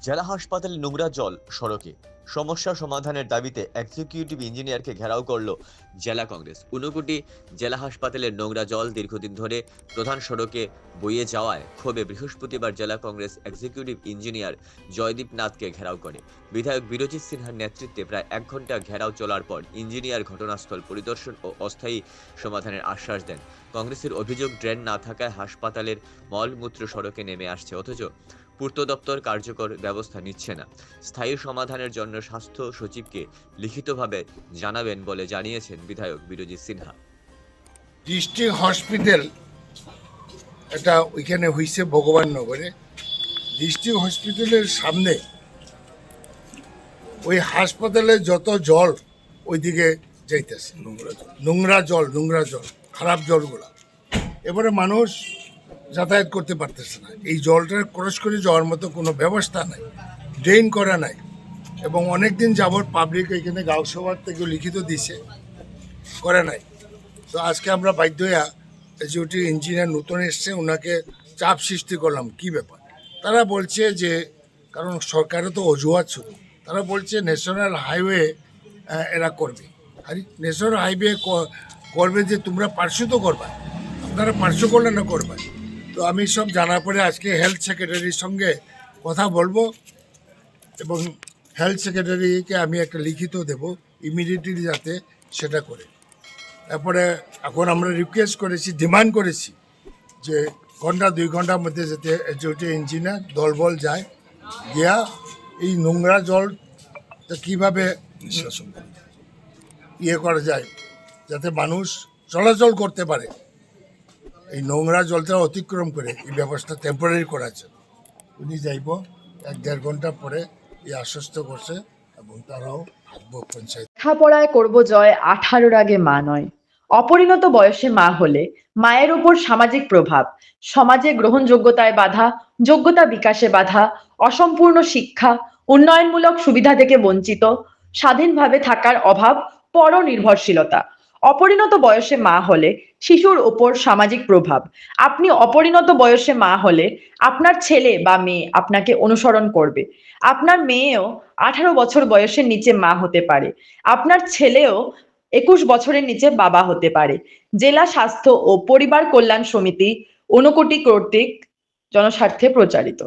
জেলা হাসপাতালে নোংরা জল সড়কে, সমস্যা সমাধানের দাবিতে এক্সিকিউটিভ ইঞ্জিনিয়ারকে ঘেরাও করল জেলা কংগ্রেস। ঊনকোটি জেলা হাসপাতালের নোংরা জল দীর্ঘদিন ধরে প্রধান সড়কে বয়ে যাওয়ায় ক্ষোভে বৃহস্পতিবার জেলা কংগ্রেস এক্সিকিউটিভ ইঞ্জিনিয়ার জয়দীপ নাথকে ঘেরাও করে। বিধায়ক বিরজিৎ সিনহার নেতৃত্বে প্রায় 1 ঘন্টা ঘেরাও চলার পর ইঞ্জিনিয়ার ঘটনাস্থল পরিদর্শন ও অস্থায়ী সমাধানের আশ্বাস দেন। কংগ্রেসের অভিযোগ, ড্রেন না থাকায় হাসপাতালের মলমূত্র সড়কে নেমে আসছে, অথচ পূর্ত দপ্তর কার্যকর ব্যবস্থা নিচ্ছে না। স্থায়ী সমাধানের জন্য স্বাস্থ্য সচিবকে লিখিতভাবে জানাবেন বলে জানিয়েছেন বিধায়ক বিরজিৎ সিনহা। ডিস্ট্রিক্ট হসপিটাল এটা ওইখানে হয়েছে ভগবাননগরে। ডিস্ট্রিক্ট হসপিটালের সামনে ওই হাসপাতালে যত জল ওইদিকে যাইতেছে, নোংরা জল খারাপ জলগুলা। এবারে মানুষ যাতায়াত করতে পারতেছে না। এই জলটা ক্রস করে যাওয়ার মতো কোনো ব্যবস্থা নাই, ড্রেন করা নাই। এবং অনেকদিন যাবৎ পাবলিক এখানে গাঁও সভার থেকে লিখিত দিছে, করে নাই। তো আজকে আমরা বাধ্য হইয়া এক্সিকিউটিভ ইঞ্জিনিয়ার নতুন এসছে, ওনাকে চাপ সৃষ্টি করলাম কি ব্যাপার। তারা বলছে যে, কারণ সরকারে তো অজুহাত শুধু, তারা বলছে ন্যাশনাল হাইওয়ে এরা করবে। আর ন্যাশনাল হাইওয়ে করবে যে তোমরা পার্শ্ব তো করবা, আপনারা পার্শ্ব করলে না করবা। তো আমি সব জানার পরে আজকে হেলথ সেক্রেটারির সঙ্গে কথা বলবো এবং হেলথ সেক্রেটারিকে আমি একটা লিখিত দেব ইমিডিয়েটলি যাতে সেটা করে। তারপরে এখন আমরা রিকোয়েস্ট করেছি, ডিমান্ড করেছি যে 1-2 ঘন্টার মধ্যে যাতে এক্সিকিউটিভ ইঞ্জিনিয়ার দলবল যায়, গিয়া এই নোংরা জল কীভাবে করা যায় যাতে মানুষ চলাচল করতে পারে, এই নোংরা জলটা অতিক্রম করে এই ব্যবস্থা টেম্পোরারি করা যায়। উনি যাইব 1-1.5 ঘন্টা পরে এই আশ্বস্ত করছে এবং তারাও থাকবো পঞ্চায়েত। লেখাপড়ায় করব জয়, 18-র আগে মা নয়। অপরিণত বয়সে মা হলে মায়ের উপর সামাজিক প্রভাব, সমাজে গ্রহণযোগ্যতায় বাধা, যোগ্যতা বিকাশে বাধা, অসম্পূর্ণ শিক্ষা, উন্নয়নমূলক সুবিধা থেকে বঞ্চিত, স্বাধীনভাবে থাকার অভাব, পরনির্ভরশীলতা। অপরিণত বয়সে মা হলে শিশুর উপর সামাজিক প্রভাব। আপনি অপরিণত বয়সে মা হলে আপনার ছেলে বা মেয়ে আপনাকে অনুসরণ করবে। আপনার মেয়েও 18 বছর বয়সের নিচে মা হতে পারে। আপনার ছেলেও 21 বছরের নিচে বাবা হতে পারে। জেলা স্বাস্থ্য ও পরিবার কল্যাণ সমিতি, ঊনকোটি কর্তৃক জনস্বার্থে প্রচারিত।